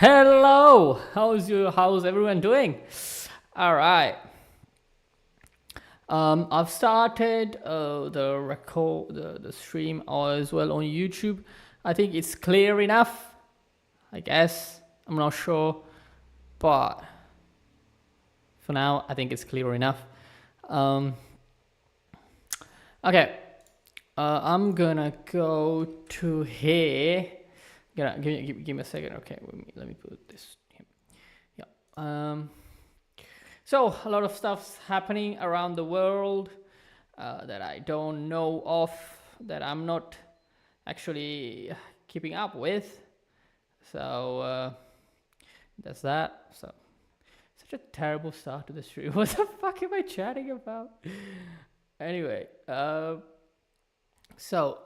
Hello, how's everyone doing? All right. I've started the stream as well on YouTube. I think it's clear enough. I guess I'm not sure, but for now I think it's clear enough. Um, okay. I'm gonna go to here. Give me a second. Okay, let me put this. Yeah. So a lot of stuff's happening around the world that I don't know of, that I'm not actually keeping up with. So that's that. So such a terrible start to the stream. What the fuck am I chatting about? Anyway, so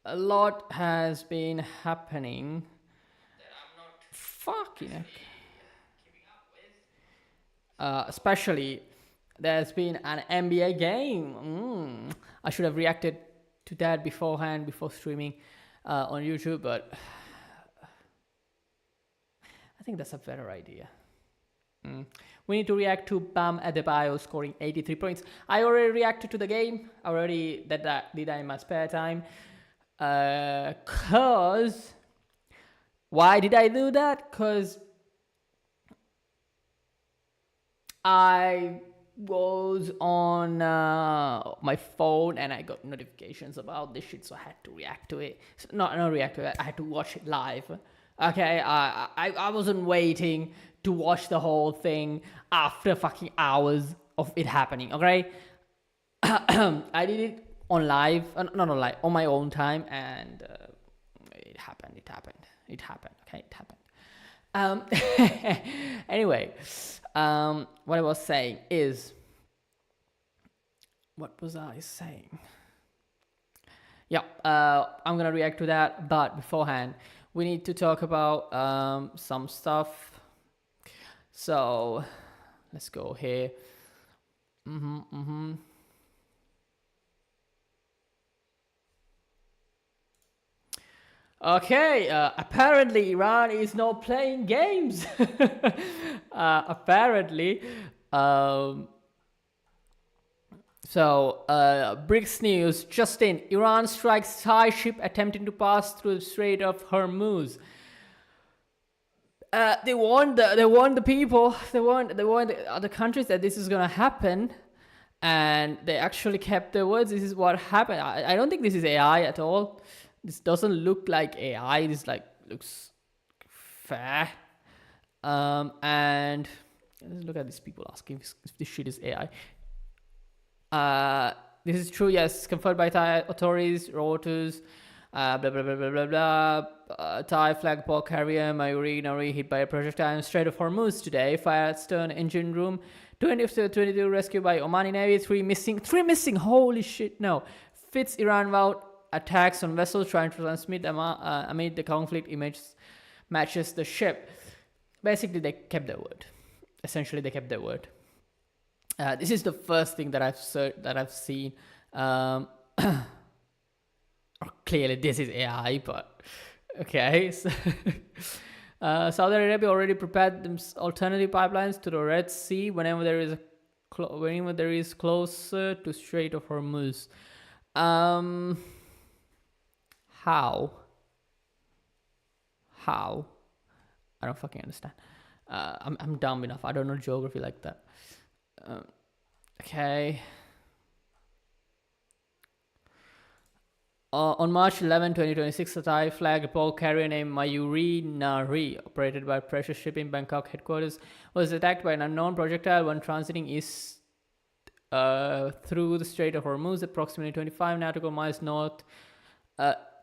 a lot has been happening. Fucking heck. Especially there's been an NBA game. I should have reacted to that beforehand, before streaming on YouTube, but I think that's a better idea. We need to react to Bam Adebayo scoring 83 points. I already reacted to the game. I already did that in my spare time. Cause why did I do that? Cause I was on my phone and I got notifications about this shit, so I had to react to it. So, not react to it. I had to watch it live. Okay, I wasn't waiting to watch the whole thing after fucking hours of it happening. Okay, I did it on live, not on live, on my own time, and it happened. Okay, it happened. Anyway, what I was saying is, what was I saying? Yeah, I'm gonna react to that, but beforehand, we need to talk about some stuff. So let's go here. Okay, apparently Iran is not playing games. Apparently. BRICS news. Justin, Iran strikes Thai ship attempting to pass through the Strait of Hormuz. They warned the people, they warned the other countries that this is gonna happen, and they actually kept their words. This is what happened. I don't think this is AI at all. This doesn't look like AI. This looks fair. And look at these people asking if this shit is AI. This is true. Yes, confirmed by Thai authorities. Reuters. Blah blah blah blah blah blah. Thai flag bulk carrier Mayuri Nari hit by a projectile in Strait of Hormuz today. Fire at stern engine room. 20 of the 22 rescued by Omani Navy. Three missing. Holy shit! No. Fits Iran vowed attacks on vessels trying to transmit amid the conflict images matches the ship. Basically, they kept their word. Essentially, they kept their word. This is the first thing that I've seen. Clearly, this is AI, but okay. So Saudi Arabia already prepared them alternative pipelines to the Red Sea whenever there is closer to Strait of Hormuz. How? I don't fucking understand. I'm dumb enough. I don't know geography like that. Okay. On March 11, 2026, a Thai flag bulk carrier named Mayuri Nari, operated by Precious Shipping Bangkok headquarters, was attacked by an unknown projectile when transiting east through the Strait of Hormuz, approximately 25 nautical miles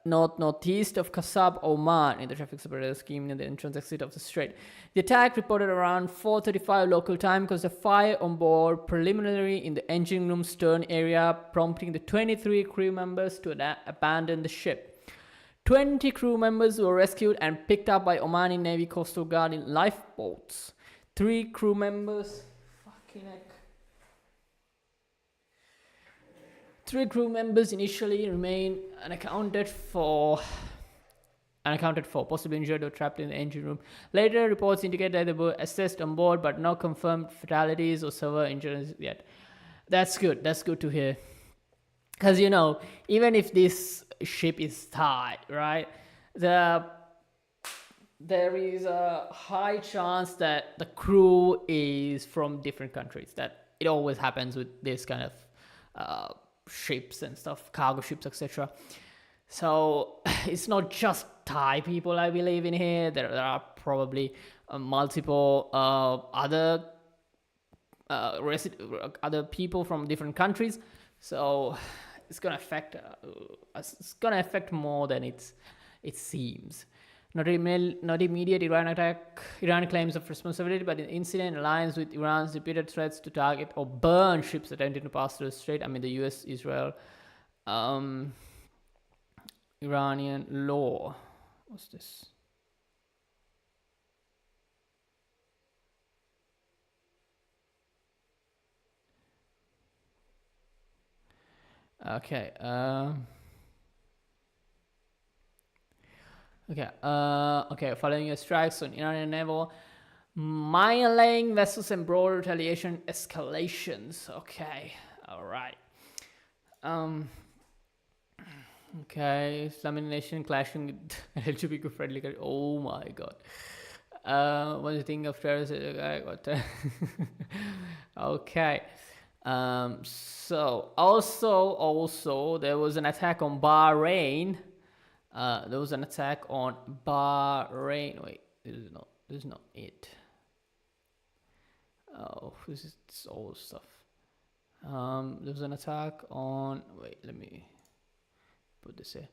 northeast of Kasab, Oman, in the traffic separator scheme near the entrance exit of the strait. The attack, reported around 4:35 local time, caused a fire on board, preliminary in the engine room stern area, prompting the 23 crew members to abandon the ship. 20 crew members were rescued and picked up by Omani Navy Coastal Guard in lifeboats. 3 crew members... Fucking heck. 3 crew members initially remain unaccounted for. unaccounted for, possibly injured or trapped in the engine room. Later reports indicate that they were assessed on board, but no confirmed fatalities or severe injuries yet. That's good. That's good to hear. Because, you know, even if this ship is Thai, right, there is a high chance that the crew is from different countries. That it always happens with this kind of ships and stuff, cargo ships, etc. So it's not just Thai people, I believe, in here. There are probably multiple other other people from different countries. So it's gonna affect more than it seems. Not immediate Iran attack. Iran claims of responsibility, but the incident aligns with Iran's repeated threats to target or burn ships attempting to pass through the strait. I mean, the U.S., Israel, Iranian law. What's this? Okay. Okay. Following your strikes on Iranian naval mine-laying vessels and broad retaliation escalations. Okay. All right. Okay. Islamic nation clashing with LGBTQ friendly country. Oh my god. What do you think of terrorists? Okay. So also there was an attack on Bahrain. Wait, this is not it. Oh, this is old stuff. There was an attack on, wait, let me put this here.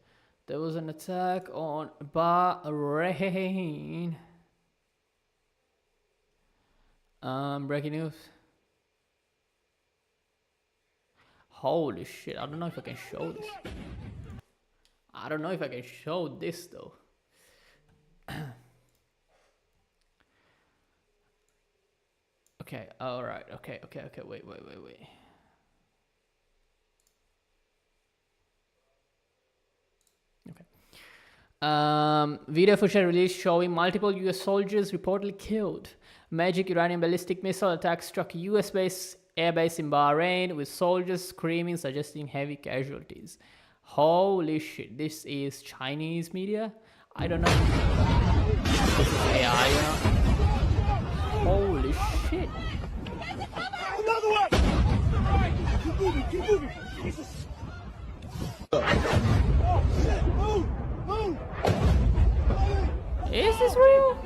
There was an attack on Bahrain. Breaking news. Holy shit, I don't know if I can show this. I don't know if I can show this though. Okay, alright, okay, wait. Okay. Video footage released showing multiple US soldiers reportedly killed. Magic Iranian ballistic missile attack struck a US airbase in Bahrain with soldiers screaming, suggesting heavy casualties. Holy shit, this is Chinese media? I don't know. This is AI, you know? Holy shit. Another one! Alright, keep moving, Jesus. Oh shit, move! Is this real?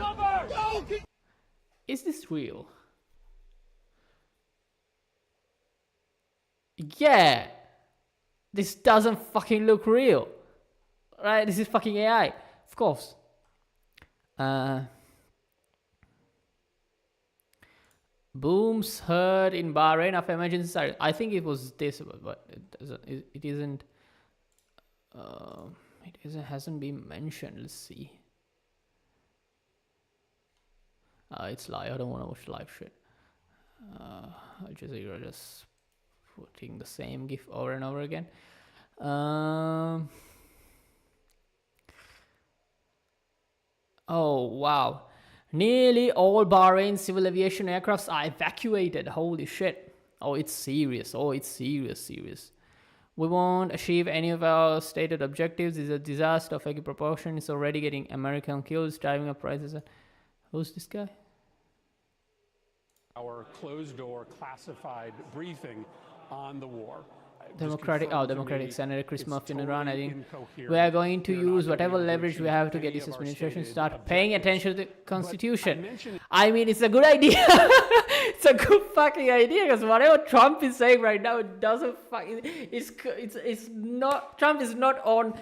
Is this real? Yeah. This doesn't fucking look real. Right? This is fucking AI. Of course. Booms heard in Bahrain after emergency siren. I think it was this, but it isn't. Hasn't been mentioned. Let's see. It's live. I don't want to watch live shit. Al Jazeera just putting the same GIF over and over again. Oh wow. Nearly all Bahrain civil aviation aircrafts are evacuated. Holy shit. Oh, it's serious. Serious. We won't achieve any of our stated objectives. It's a disaster of any proportion. It's already getting American kills, driving up prices. Who's this guy? Our closed-door classified briefing on the war. Democratic Senator Chris Murphy in Iran, I think we are going to use whatever leverage we have to get this administration to start paying attention to the Constitution. I mean, it's a good idea. It's a good fucking idea because whatever Trump is saying right now, it doesn't fucking. It's not. Trump is not on.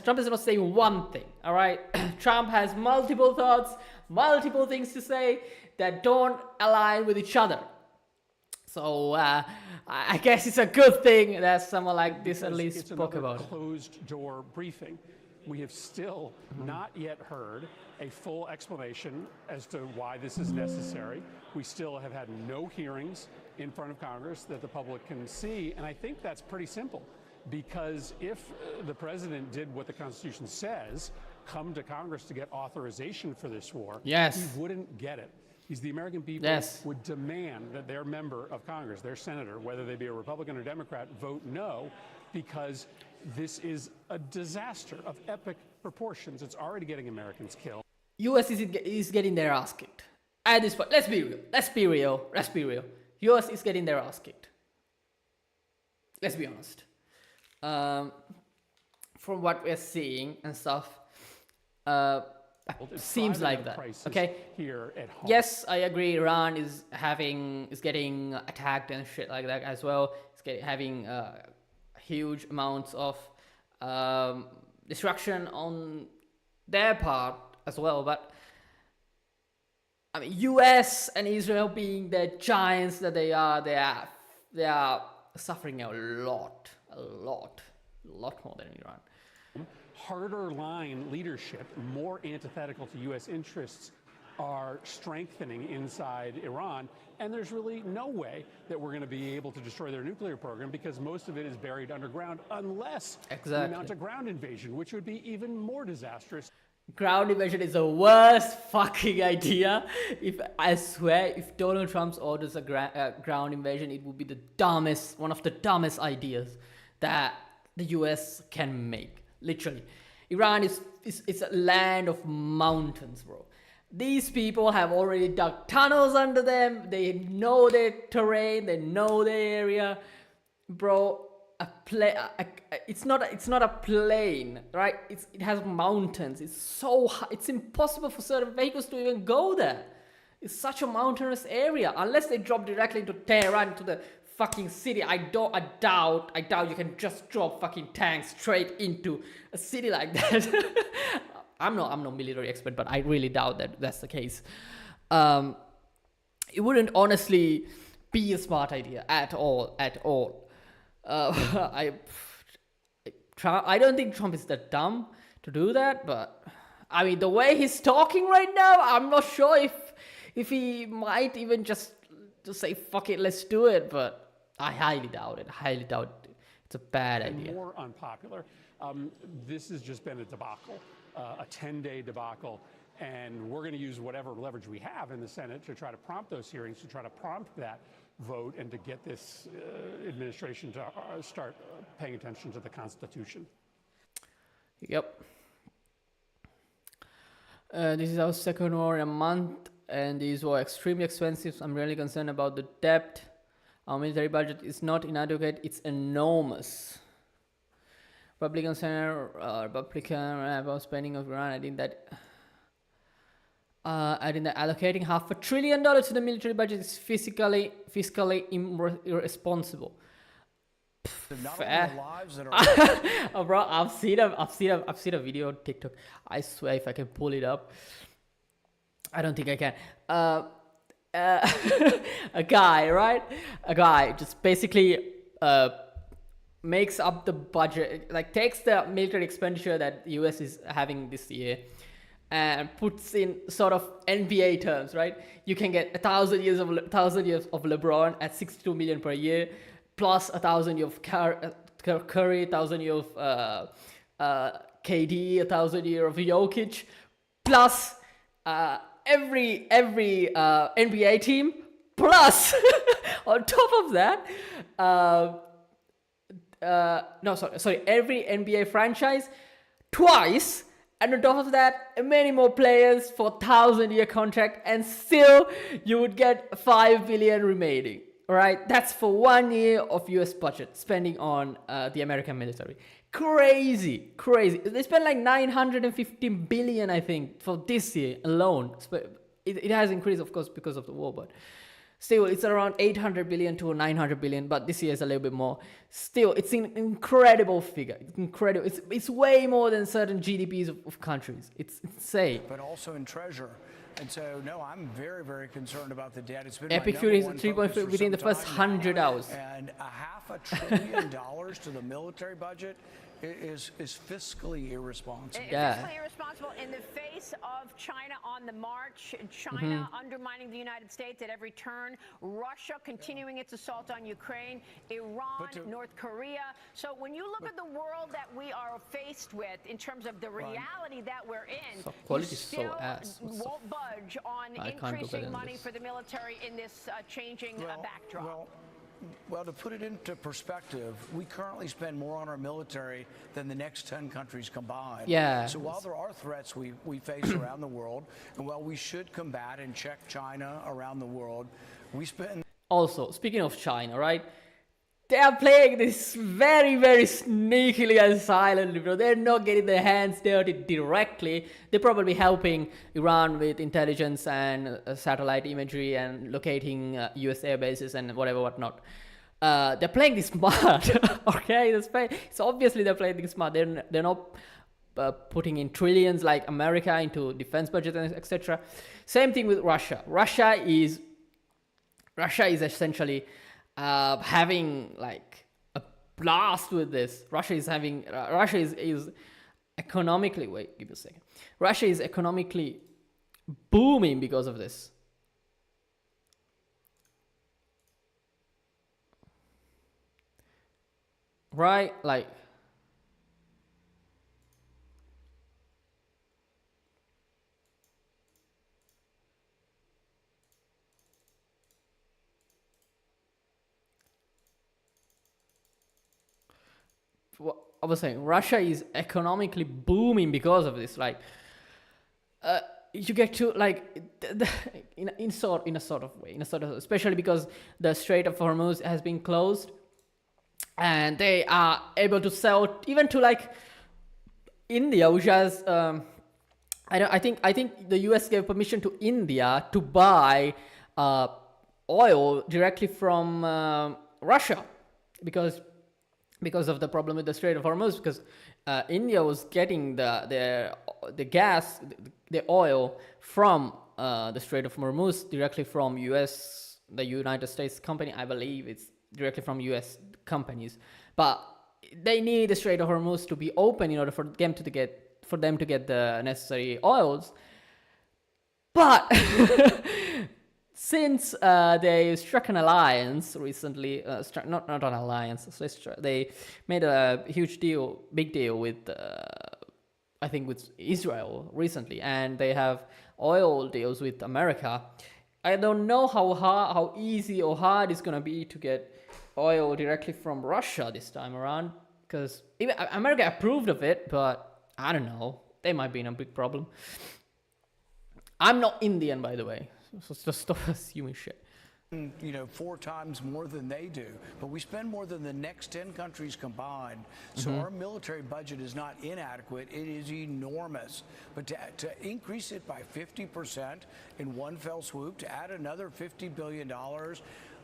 Trump is not saying one thing. All right. Trump has multiple thoughts, multiple things to say that don't align with each other. So I guess it's a good thing that someone like this at least spoke about it. Closed-door briefing. We have still not yet heard a full explanation as to why this is necessary. We still have had no hearings in front of Congress that the public can see, and I think that's pretty simple. Because if the president did what the Constitution says, come to Congress to get authorization for this war, Yes. he wouldn't get it. The American people Yes. would demand that their member of Congress, their senator, whether they be a Republican or Democrat, vote no, because this is a disaster of epic proportions. It's already getting Americans killed. US is getting their ass kicked. At this point, let's be real. Let's be real. Let's be real. US is getting their ass kicked. Let's be honest. From what we're seeing and stuff, It's seems driving like up that. prices Okay. here at home. Yes, I agree. Iran is getting attacked and shit like that as well. It's having huge amounts of destruction on their part as well. But I mean, U.S. and Israel being the giants that they are suffering a lot more than Iran. Harder line leadership, more antithetical to U.S. interests, are strengthening inside Iran. And there's really no way that we're going to be able to destroy their nuclear program because most of it is buried underground unless we mount a ground invasion, which would be even more disastrous. Ground invasion is the worst fucking idea. I swear, if Donald Trump orders a ground invasion, it would be one of the dumbest ideas that the US can make. Literally, Iran is a land of mountains, bro. These people have already dug tunnels under them. They know their terrain. They know their area, bro. It's not a plane, right? It has mountains. It's so high. It's impossible for certain vehicles to even go there. It's such a mountainous area. Unless they drop directly into Tehran, to the fucking city. I doubt you can just drop fucking tanks straight into a city like that. I'm no military expert, but I really doubt that that's the case. It wouldn't honestly be a smart idea at all. I don't think Trump is that dumb to do that, but I mean, the way he's talking right now, I'm not sure if he might even just say, fuck it, let's do it, but I highly doubt it. It's a bad idea. More unpopular. This has just been a debacle, a 10-day debacle, and we're going to use whatever leverage we have in the Senate to try to prompt those hearings, to try to prompt that vote, and to get this administration to start paying attention to the Constitution. Yep. This is our second war in a month, and these were extremely expensive. I'm really concerned about the debt. Our military budget is not inadequate, it's enormous. Republican Senator, about spending of Iran, adding that allocating $500 billion to the military budget is fiscally irresponsible. Fair. Oh, bro, I've seen a video on TikTok. I swear, if I can pull it up, I don't think I can. A guy just basically makes up the budget, like takes the military expenditure that the US is having this year and puts in sort of NBA terms, right? You can get 1,000 years of LeBron at $62 million per year, plus 1,000 years of Curry, 1,000 years of KD, 1,000 years of Jokic, plus every NBA team, plus on top of that, every NBA franchise twice, and on top of that, many more players for 1,000-year contract, and still you would get $5 billion remaining. All right, that's for 1 year of US budget spending on the American military. Crazy. They spent like $950 billion, I think, for this year alone. It has increased, of course, because of the war, but still, it's around $800 billion to $900 billion, but this year is a little bit more. Still, it's an incredible figure. It's incredible. It's way more than certain GDPs of countries. It's insane. But also in treasure. And so, no, I'm very, very concerned about the debt. It's been Epic Fury is 3.5 within the first 100 hours. And $500 billion to the military budget is fiscally irresponsible. Yeah. Fiscally irresponsible in the face threats of China on the march, China undermining the United States at every turn, Russia continuing its assault on Ukraine, Iran, North Korea. So when you look at the world that we are faced with in terms of the reality that we're in, So you quality is so still ass. What's up? won't budge on I can't do better increasing than money this. for the military in this changing backdrop. Well, to put it into perspective, we currently spend more on our military than the next 10 countries combined. Yeah. So while there are threats we face around the world, and while we should combat and check China around the world, we spend... Also, speaking of China, right? They are playing this very, very sneakily and silently, bro. They're not getting their hands dirty directly. They're probably helping Iran with intelligence and satellite imagery and locating US air bases and whatnot. They're playing this smart, okay? So obviously they're playing this smart. They're not putting in trillions like America into defense budget and etc. Same thing with Russia. Russia is essentially having like a blast with this. Russia is economically, wait, give me a second. Russia is economically booming because of this. Right? Like, what I was saying, Russia is economically booming because of this. Like, you get to like in a sort of way, especially because the Strait of Hormuz has been closed, and they are able to sell even to like India, which has I think the US gave permission to India to buy oil directly from Russia because of the problem with the Strait of Hormuz, because India was getting the gas, the oil from the Strait of Hormuz directly from the United States company. I believe it's directly from US companies, but they need the Strait of Hormuz to be open in order for them to get the necessary oils. But since they struck an alliance recently, not an alliance, so they made a big deal with, I think with Israel recently, and they have oil deals with America. I don't know how easy or hard it's gonna be to get oil directly from Russia this time around, because even America approved of it, but I don't know, they might be in a big problem. I'm not Indian, by the way. So just stop assuming shit. 4 times more than they do, but we spend more than the next 10 countries combined. So our military budget is not inadequate, it is enormous. But to increase it by 50% in one fell swoop, to add another $50 billion,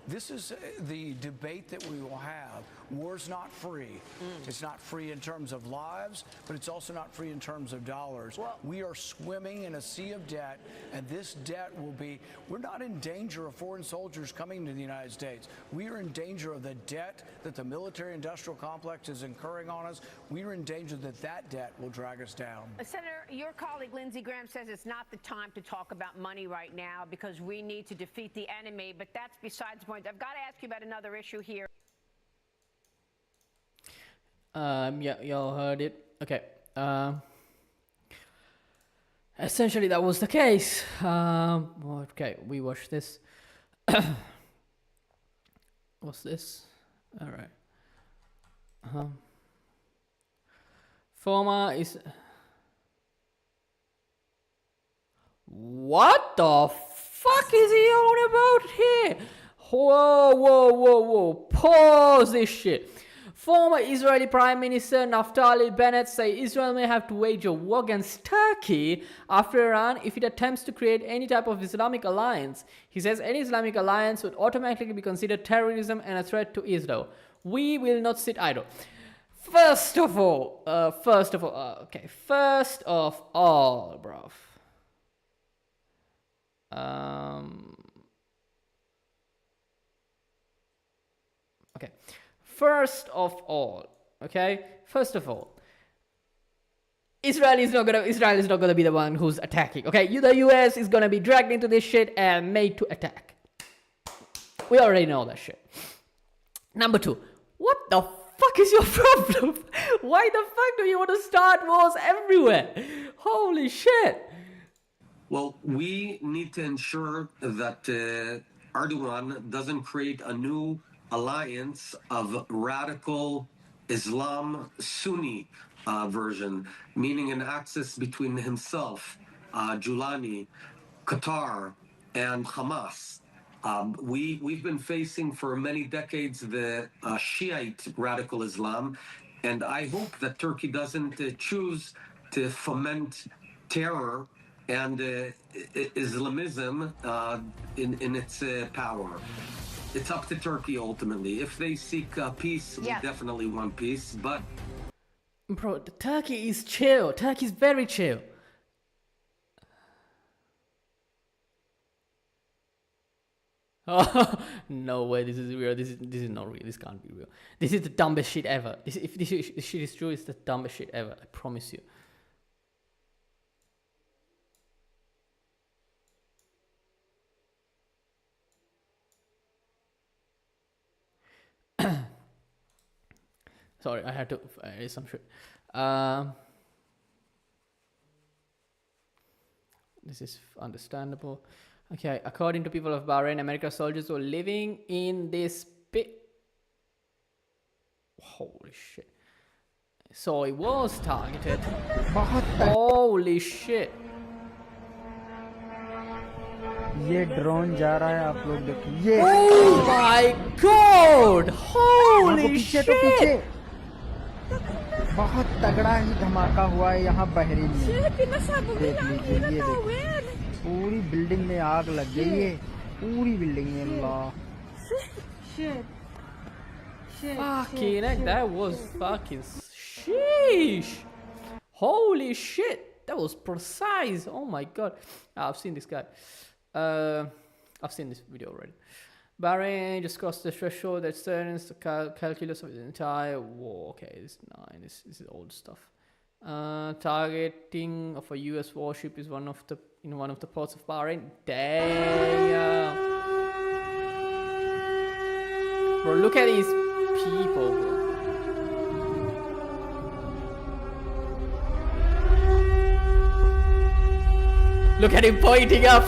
this is the debate that we will have. War's not free. It's not free in terms of lives, but it's also not free in terms of dollars. We are swimming in a sea of debt, and this debt will be, we're not in danger of foreign soldiers coming to the United States. We are in danger of the debt that the military-industrial complex is incurring on us. We are in danger that debt will drag us down. Senator, your colleague Lindsey Graham says it's not the time to talk about money right now because we need to defeat the enemy, but that's besides the point. I've got to ask you about another issue here. Yeah, y'all heard it. Okay. Essentially, that was the case. Okay, we watched this. What's this? All right. Former is. What the fuck is he on about here? Whoa. Pause this shit. Former Israeli Prime Minister Naftali Bennett says Israel may have to wage a war against Turkey after Iran if it attempts to create any type of Islamic alliance. He says any Islamic alliance would automatically be considered terrorism and a threat to Israel. We will not sit idle. First of all, bruv. Okay. First of all, Israel is not gonna be the one who's attacking. Okay, the US is gonna be dragged into this shit and made to attack. We already know that shit. Number 2, what the fuck is your problem? Why the fuck do you want to start wars everywhere? Holy shit. Well, we need to ensure that Erdogan doesn't create a new alliance of radical Islam Sunni version, meaning an axis between himself, Julani, Qatar, and Hamas. We've been facing for many decades the Shiite radical Islam, and I hope that Turkey doesn't choose to foment terror and Islamism in its power. It's up to Turkey ultimately. If they seek peace, we definitely want peace, but... Bro, Turkey is chill. Turkey is very chill. Oh, no way, this is real. This is not real. This can't be real. This is the dumbest shit ever. If this shit is true, it's the dumbest shit ever. I promise you. Sorry, I had to erase some shit. This is understandable. Okay, according to people of Bahrain, American soldiers were living in this pit. Holy shit. So it was targeted. Holy shit. ये drone जा रहा है, आप लोग देखिए ये। Oh my god! Holy shit! पीछे बहुत तगड़ा ही धमाका हुआ है यहाँ बहरीन में। देख लीजिए, ये देखिए पूरी बिल्डिंग में आग लग गई है, पूरी बिल्डिंग में। अल्लाह Fucking heck, that was fucking sheesh. Holy shit, that was precise. Oh my god. I've seen this guy. I've seen this video already. Bahrain just crossed the threshold that turns the calculus of the entire war. Okay, this is 9. This is old stuff. Targeting of a US warship is in one of the ports of Bahrain. Damn. Bro, look at these people, bro. Look at him pointing up.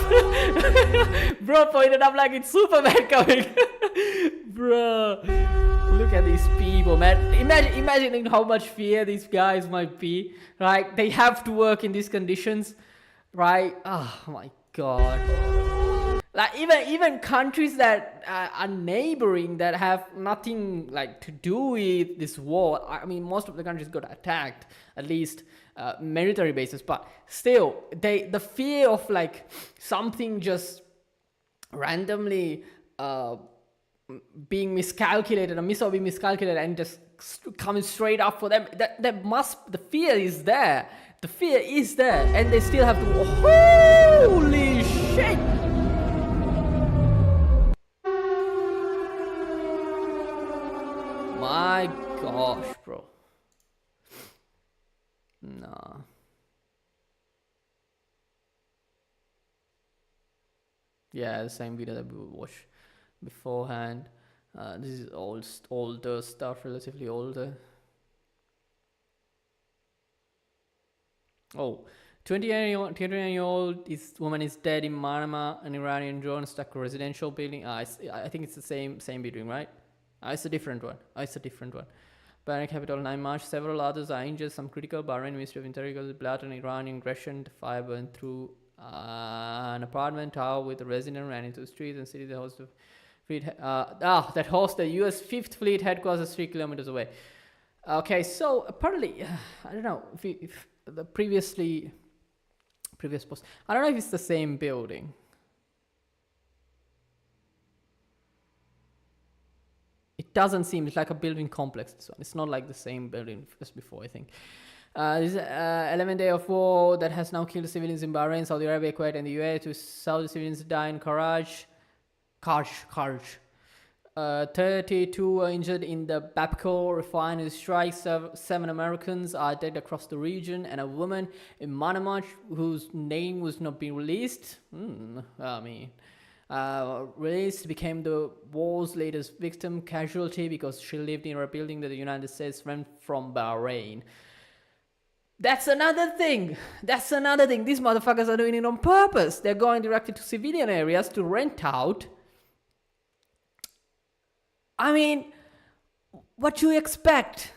Bro pointed up like it's Superman coming. Bro, look at these people, man. Imagining how much fear these guys might be, right? They have to work in these conditions, right? Oh my god. Like even countries that are neighboring, that have nothing like to do with this war. I mean, most of the countries got attacked, at least military bases, but still, the fear of like something just randomly being miscalculated, a missile being miscalculated and just coming straight up for them. The fear is there. The fear is there, and they still have to. Holy shit! My gosh, bro. Nah. Yeah, the same video that we watched beforehand. This is older stuff, relatively older. Oh, 29-year-old woman is dead in Manama. An Iranian drone struck a residential building. I think it's the same building, right? It's a different one. Bahrain capital 9 March. Several others are injured. Some critical. Bahrain Ministry of Interior blatant Iranian aggression. The fire burned through an apartment tower with a resident ran into the streets and city. The host of fleet. That hosts the U.S. 5th Fleet headquarters 3 kilometers away. Okay, so apparently, I don't know if the previous post. I don't know if it's the same building. It doesn't seem, it's like a building complex, this one. It's not like the same building as before, I think. This is 11th day of war that has now killed civilians in Bahrain, Saudi Arabia, Kuwait, and the UAE. 2 Saudi civilians die in Karaj. 32 were injured in the Babco refinery strike. 7 Americans are dead across the region, and a woman in Manamach whose name was not being released. Released became the war's latest victim casualty because she lived in a building that the United States rent from Bahrain. That's another thing. These motherfuckers are doing it on purpose. They're going directly to civilian areas to rent out. I mean, what do you expect?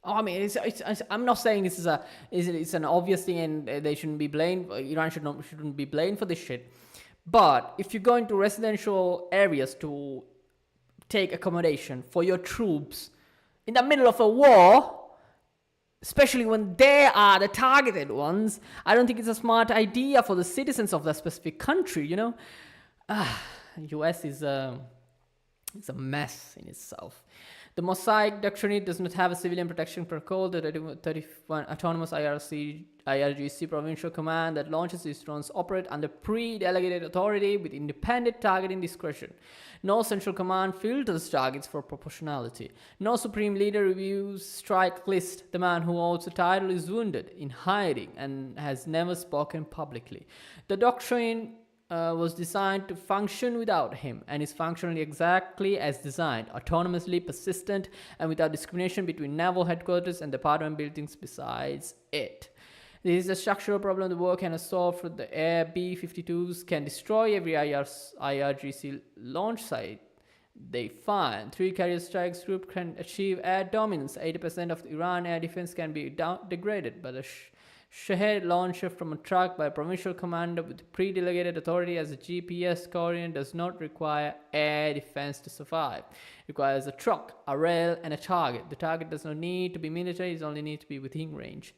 I mean, I'm not saying this is an obvious thing and they shouldn't be blamed. Iran shouldn't be blamed for this shit. But if you go into residential areas to take accommodation for your troops in the middle of a war, especially when they are the targeted ones, I don't think it's a smart idea for the citizens of that specific country, you know? US is it's a mess in itself. The Mosaic Doctrine does not have a civilian protection protocol. The 31 autonomous IRGC provincial command that launches these drones operate under pre-delegated authority with independent targeting discretion. No central command filters targets for proportionality. No supreme leader reviews strike list. The man who holds the title is wounded, in hiding, and has never spoken publicly. The doctrine was designed to function without him and is functionally exactly as designed, autonomously, persistent, and without discrimination between naval headquarters and department buildings besides it. This is a structural problem the war cannot solve. For the air B-52s can destroy every IRGC launch site they find. 3 carrier strikes group can achieve air dominance. 80% of Iran air defense can be degraded by the Shahed launcher from a truck by a provincial commander with pre-delegated authority as a GPS coordinate does not require air defense to survive. It requires a truck, a rail, and a target. The target does not need to be military, it only needs to be within range.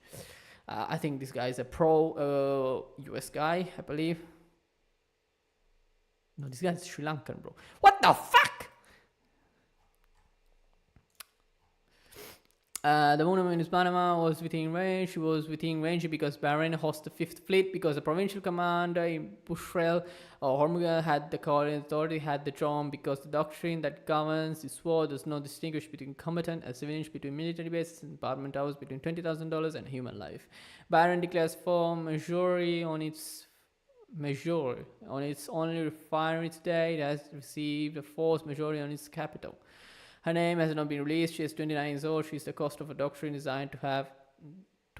I think this guy is a pro-US guy, I believe. No, this guy is Sri Lankan, bro. What the fuck? The woman in Panama was within range. She was within range because Bahrain hosts the 5th Fleet, because the provincial commander in Bushrel or Hormuzgan had the coordinate authority, had the drone, because the doctrine that governs this war does not distinguish between combatant and civilians, between military bases and apartment towers, between $20,000 and human life. Bahrain declares force majeure on its only refinery today. It has received a force majeure on its capital. Her name has not been released. She is 29 years old. She is the cost of a doctrine designed to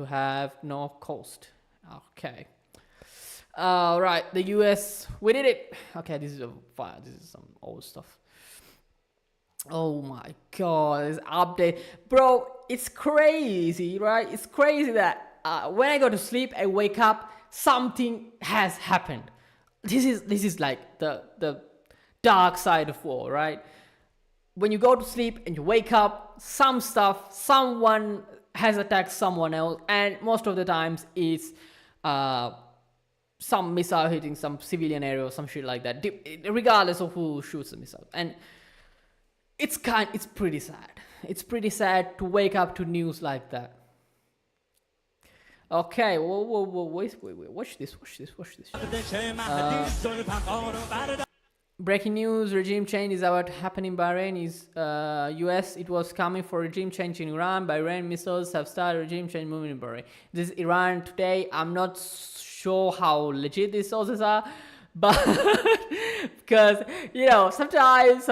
have no cost. Okay. Right. The US, we did it. Okay, this is some old stuff. Oh my God, this update, bro. It's crazy, right? It's crazy that when I go to sleep, I wake up, something has happened. This is like the dark side of war, right? When you go to sleep and you wake up, someone has attacked someone else, and most of the times it's some missile hitting some civilian area or some shit like that, regardless of who shoots the missile. And it's pretty sad. It's pretty sad to wake up to news like that. Okay, wait, watch this. Breaking news, regime change is about happening in Bahrain. US, it was coming for regime change in Iran. Bahrain missiles have started regime change movement in Bahrain. This is Iran today. I'm not sure how legit these sources are, but because, sometimes,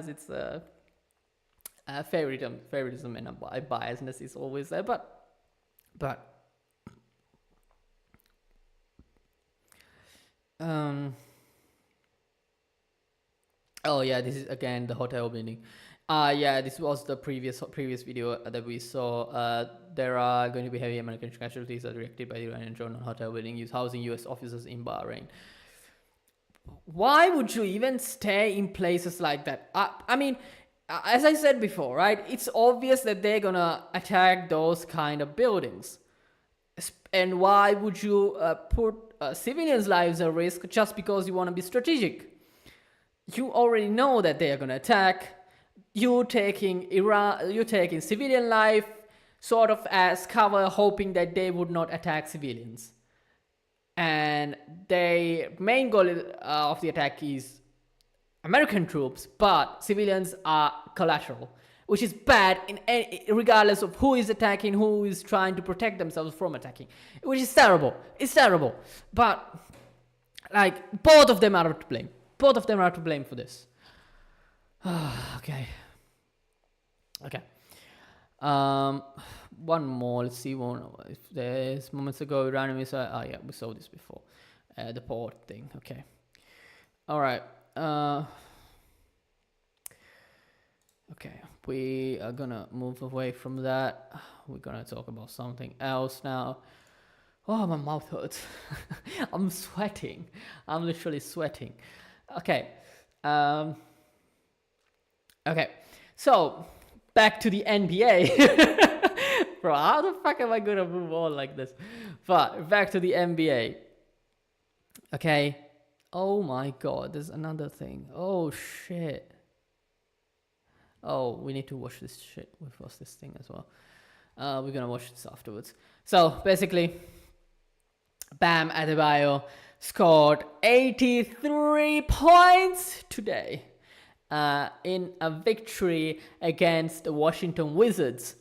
it's favoritism and biasness is always there, but oh yeah, this is again the hotel building. Yeah, this was the previous video that we saw. There are going to be heavy American casualties that directed by the Iranian drone on hotel building housing US officers in Bahrain. Why would you even stay in places like that? I mean, as I said before, right? It's obvious that they're gonna attack those kind of buildings. And why would you put civilians' lives at risk just because you want to be strategic? You already know that they are gonna attack. You're taking civilian life sort of as cover, hoping that they would not attack civilians. And the main goal of the attack is American troops, but civilians are collateral, which is bad regardless of who is attacking, who is trying to protect themselves from attacking, which is terrible. It's terrible. But like both of them are to blame. Both of them are to blame for this. Okay. One more. Let's see one. If there's moments ago, Iran missile. Oh yeah, we saw this before. The port thing. Okay. All right. Okay, we are gonna move away from that. We're gonna talk about something else now. Oh, my mouth hurts. I'm sweating. I'm literally sweating. Okay. Okay. So back to the NBA. Bro, how the fuck am I gonna move on like this? But back to the NBA. Okay. Oh my god, there's another thing. Oh shit. Oh, we need to watch this shit. We've watched this thing as well. We're gonna watch this afterwards. So basically, Bam Adebayo scored 83 points today in a victory against the Washington Wizards.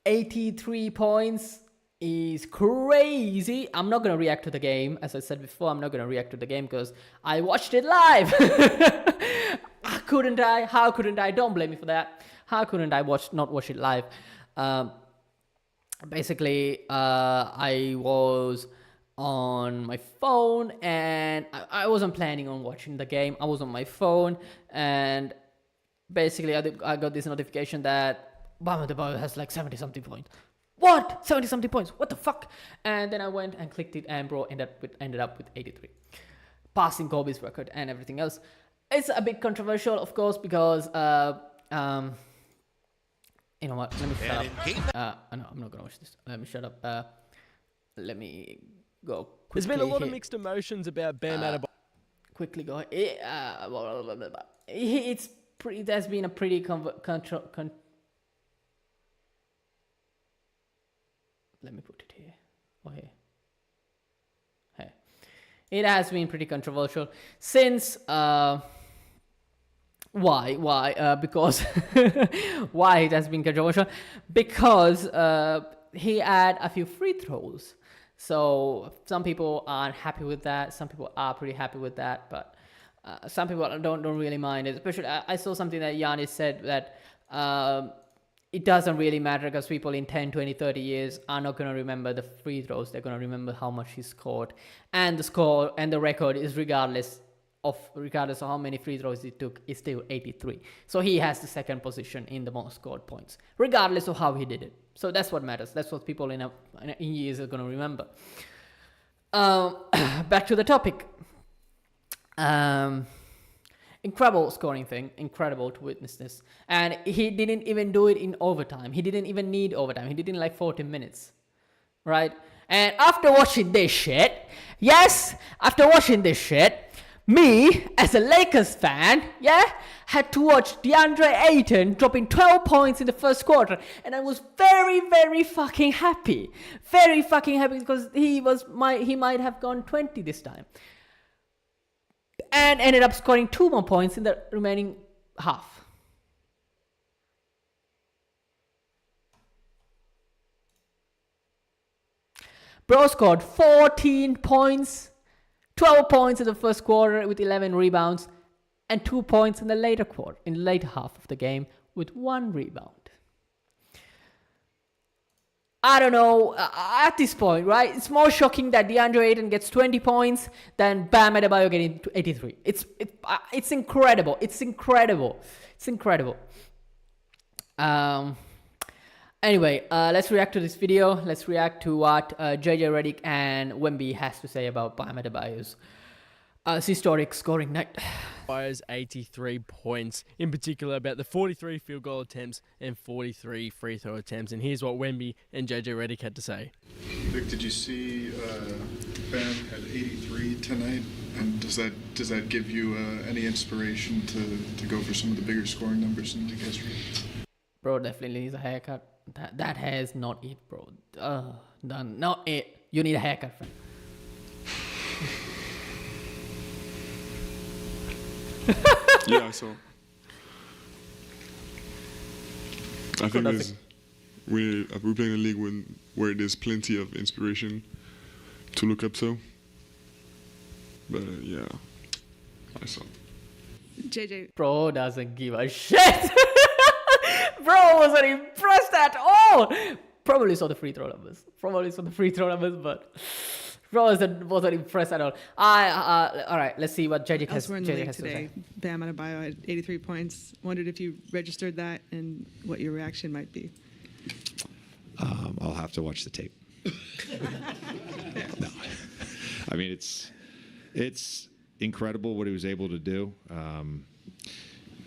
83 points is crazy. I'm not gonna react to the game. As I said before, I'm not gonna react to the game because I watched it live. How couldn't I? Don't blame me for that. How couldn't I not watch it live? Basically, I was on my phone and I wasn't planning on watching the game. I was on my phone and basically I got this notification that Bam Adebayo has like 70 something points. What? 70 something points? What the fuck? And then I went and clicked it and bro ended up with 83. Passing Kobe's record and everything else. It's a bit controversial, of course, because you know what? Let me shut up. No, I'm not gonna watch this. Let me shut up. Let me go quickly. There's been a lot of mixed emotions about Bam Adebayo. Quickly go. It's pretty. There's been a pretty let me put it here. Or here. Hey. It has been pretty controversial since why? Because why it has been controversial? Because he had a few free throws. So some people aren't happy with that. Some people are pretty happy with that, but some people don't really mind it. Especially, I saw something that Giannis said that it doesn't really matter because people in 10, 20, 30 years are not going to remember the free throws. They're going to remember how much he scored. And the score and the record is regardless of how many free throws he took, is still 83. So he has the second position in the most scored points, regardless of how he did it. So that's what matters. That's what people in years are going to remember. Back to the topic. Incredible scoring thing. Incredible to witness this. And he didn't even do it in overtime. He didn't even need overtime. He did it in like 40 minutes. Right? And after watching this shit, me, as a Lakers fan, had to watch DeAndre Ayton dropping 12 points in the first quarter. And I was very, very fucking happy. Very fucking happy because he might have gone 20 this time. And ended up scoring 2 more points in the remaining half. Bro scored 14 points, 12 points in the first quarter with 11 rebounds, and 2 points in the later half of the game with 1 rebound. I don't know, at this point, right? It's more shocking that DeAndre Ayton gets 20 points than Bam Adebayo getting 83. It's incredible. It's incredible. It's incredible. Anyway, let's react to this video. Let's react to what JJ Redick and Wemby has to say about Bam Adebayo's historic scoring night. 83 points, in particular about the 43 field goal attempts and 43 free throw attempts. And here's what Wemby and JJ Redick had to say. Vic, did you see Bam had 83 tonight? And does that give you any inspiration to go for some of the bigger scoring numbers in league history? Bro definitely needs a haircut. That hair is not it, bro. Done. Not it. You need a haircut, friend. Yeah, I saw. I think we're playing a league where there's plenty of inspiration to look up to. But yeah, I saw. JJ. Bro doesn't give a shit. Bro wasn't impressed at all. Probably saw the free throw numbers. But bro wasn't impressed at all. All right, let's see what JJ has, Elsewhere in the league has to today, say. Bam Adebayo had 83 points. Wondered if you registered that and what your reaction might be. I'll have to watch the tape. No. I mean, it's incredible what he was able to do.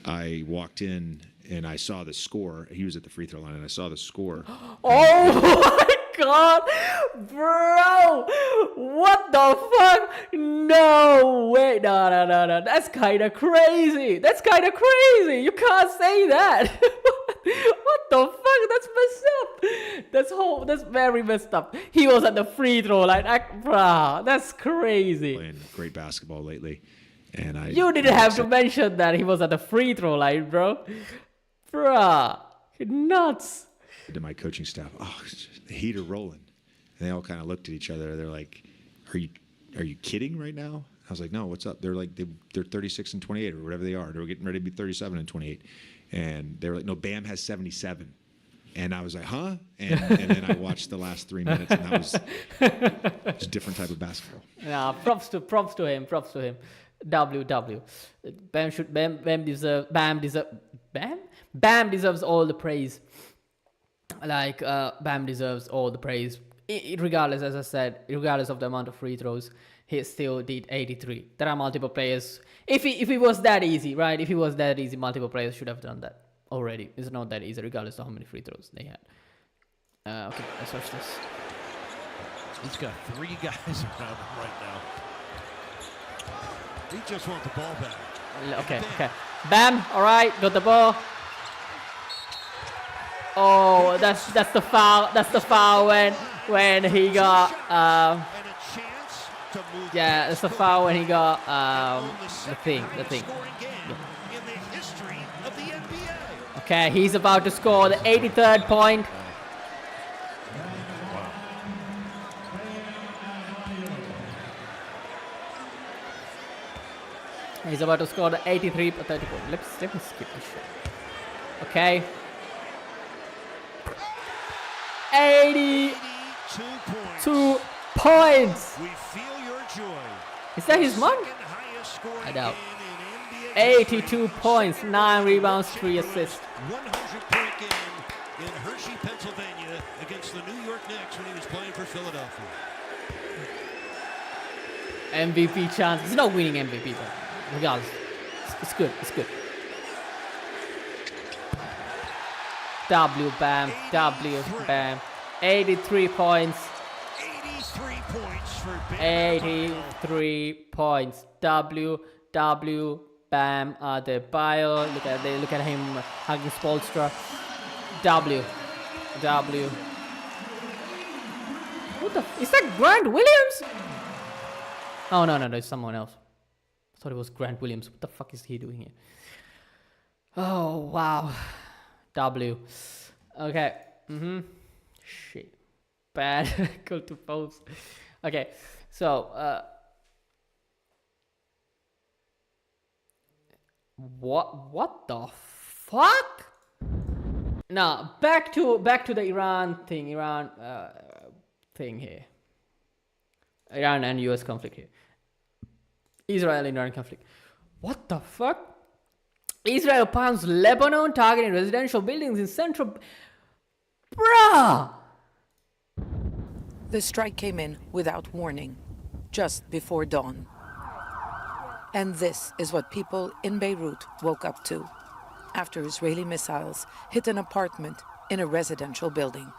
I walked in and I saw the score. He was at the free throw line, and I saw the score. Oh my god, bro! What the fuck? No way! No. That's kind of crazy. You can't say that. What the fuck? That's messed up. That's very messed up. He was at the free throw line. Bro, that's crazy. Playing great basketball lately, and You didn't have to mention that he was at the free throw line, bro. Bruh, you're nuts. To my coaching staff, the Heat are rolling, and they all kind of looked at each other. They're like, "Are you kidding right now?" I was like, "No, what's up?" They're like, they're 36 and 28 or whatever they are. They're getting ready to be 37 and 28, and they were like, "No, Bam has 77," and I was like, "Huh?" And then I watched the last 3 minutes, and that was just a different type of basketball. Yeah, props to him. WW. Bam deserves all the praise. Like Bam deserves all the praise. Regardless, as I said, regardless of the amount of free throws, he still did 83. There are multiple players. If it was that easy, right? If it was that easy, multiple players should have done that already. It's not that easy, regardless of how many free throws they had. Okay, let's watch this. He's got 3 guys around him right now. He just wants the ball back. Okay. Bam, all right, got the ball. Oh, that's the foul. That's the foul when he got yeah, that's the foul when he got the thing. Okay, he's about to score the 83rd point. He's about to score the 30 point. Let me skip this shit. Okay. 82 points. We feel your joy. Is that his mark? I doubt. 82 points, 9 rebounds, 3 assists. 100-point game in Hershey, Pennsylvania, against the New York Knicks when he was playing for Philadelphia. MVP chance. He's not winning MVP, but regardless, it's good. W Bam. 83 points. 83 points for Bam. 83 points. W Bam Adebayo. Look at him hugging Spoelstra. W. What the? Is that Grant Williams? Oh no, it's someone else. I thought it was Grant Williams. What the fuck is he doing here? Oh wow. W. Okay. Shit. Bad. Go to post. Okay. So what the fuck? Now back to the Iran thing. Thing here. Iran and US conflict here. Israel and Iran conflict. What the fuck? Israel pounds Lebanon, targeting residential buildings in central. Bruh! The strike came in without warning, just before dawn. And this is what people in Beirut woke up to after Israeli missiles hit an apartment in a residential building.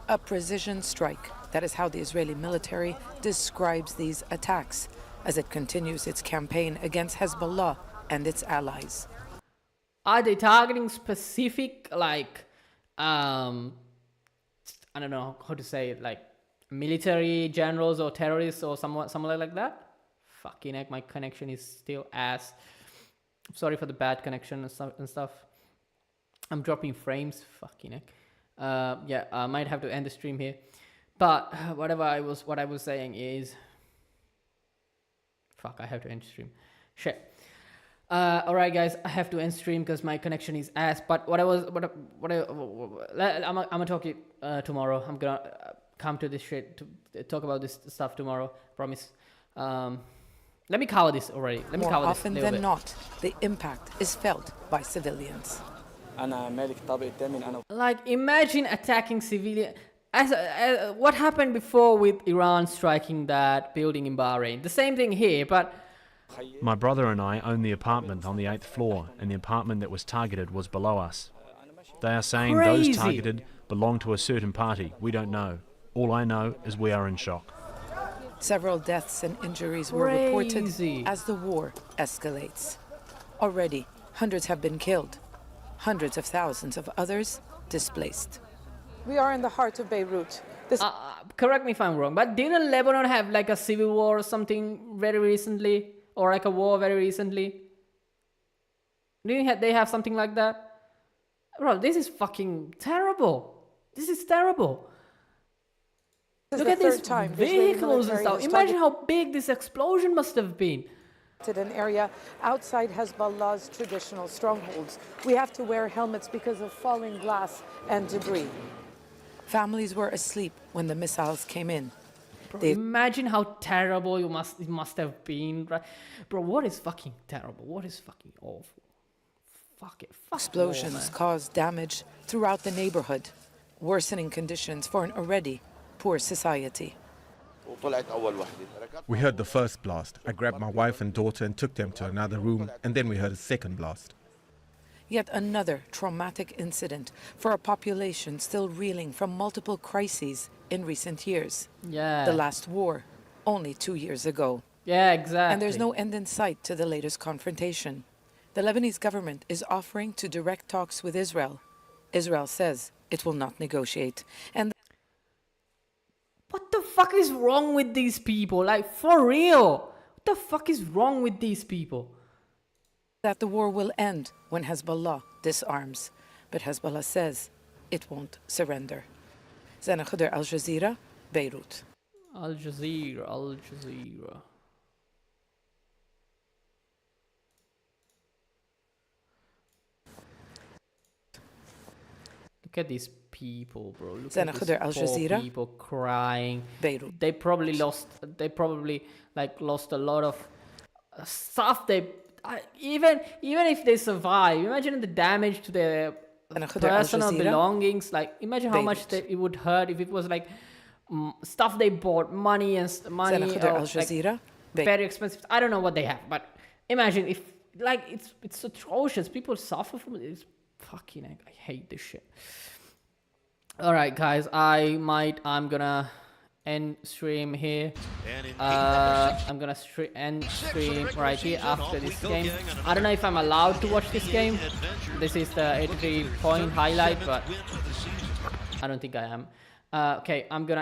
A precision strike. That is how the Israeli military describes these attacks as it continues its campaign against Hezbollah and its allies. Are they targeting specific, like, I don't know how to say it, like military generals or terrorists or someone like that? fucking heck, my connection is still ass. Sorry for the bad connection and stuff. I'm dropping frames. Fucking heck. Yeah, I might have to end the stream here. But what I was saying is, fuck, I have to end stream. Shit. All right, guys, I have to end stream because my connection is ass. But I'm gonna talk it tomorrow. I'm gonna come to this shit to talk about this stuff tomorrow. Promise. Let me cover this already. Let me More cover often this than not, the impact is felt by civilians. Like, imagine attacking civilian. As what happened before with Iran striking that building in Bahrain. The same thing here, but. My brother and I own the apartment on the 8th floor, and the apartment that was targeted was below us. They are saying Crazy. those targeted belong to a certain party. We don't know. All I know is we are in shock. Several deaths and injuries were reported as the war escalates. Already, hundreds have been killed. Hundreds of thousands of others displaced. We are in the heart of Beirut. Correct me if I'm wrong, but didn't Lebanon have like a civil war or something very recently? Or like a war very recently? Didn't they have something like that? Bro, this is fucking terrible. This is terrible. Look at these vehicles and stuff. Imagine how big this explosion must have been. An area outside Hezbollah's traditional strongholds. We have to wear helmets because of falling glass and debris. Families were asleep when the missiles came in. Bro, imagine how terrible it must have been, right? Bro, what is fucking terrible? What is fucking awful? Fuck it. Fuck Explosions caused damage throughout the neighborhood, worsening conditions for an already poor society. We heard the first blast. I grabbed my wife and daughter and took them to another room, and then we heard a second blast. Yet another traumatic incident for a population still reeling from multiple crises in recent years. Yeah. The last war, only 2 years ago. Yeah, exactly. And there's no end in sight to the latest confrontation. The Lebanese government is offering to direct talks with Israel. Israel says it will not negotiate. And what the fuck is wrong with these people? Like, for real. What the fuck is wrong with these people? That the war will end when Hezbollah disarms. But Hezbollah says it won't surrender. Zana Khuder, Al Jazeera, Beirut. Al Jazeera. Look at these people, bro. Look at these poor people crying. Beirut. They probably lost a lot of stuff. Even if they survive, imagine the damage to their personal belongings. Like, imagine how much it would hurt if it was like stuff they bought, money or like very expensive. I don't know what they have, but imagine if like it's atrocious. People suffer from it. It's fucking. I hate this shit. All right, guys. I'm gonna end stream here. I'm gonna end stream right here after this game. I don't know if I'm allowed to watch this game. This is the 83-point highlight, but I don't think I am. Okay, I'm gonna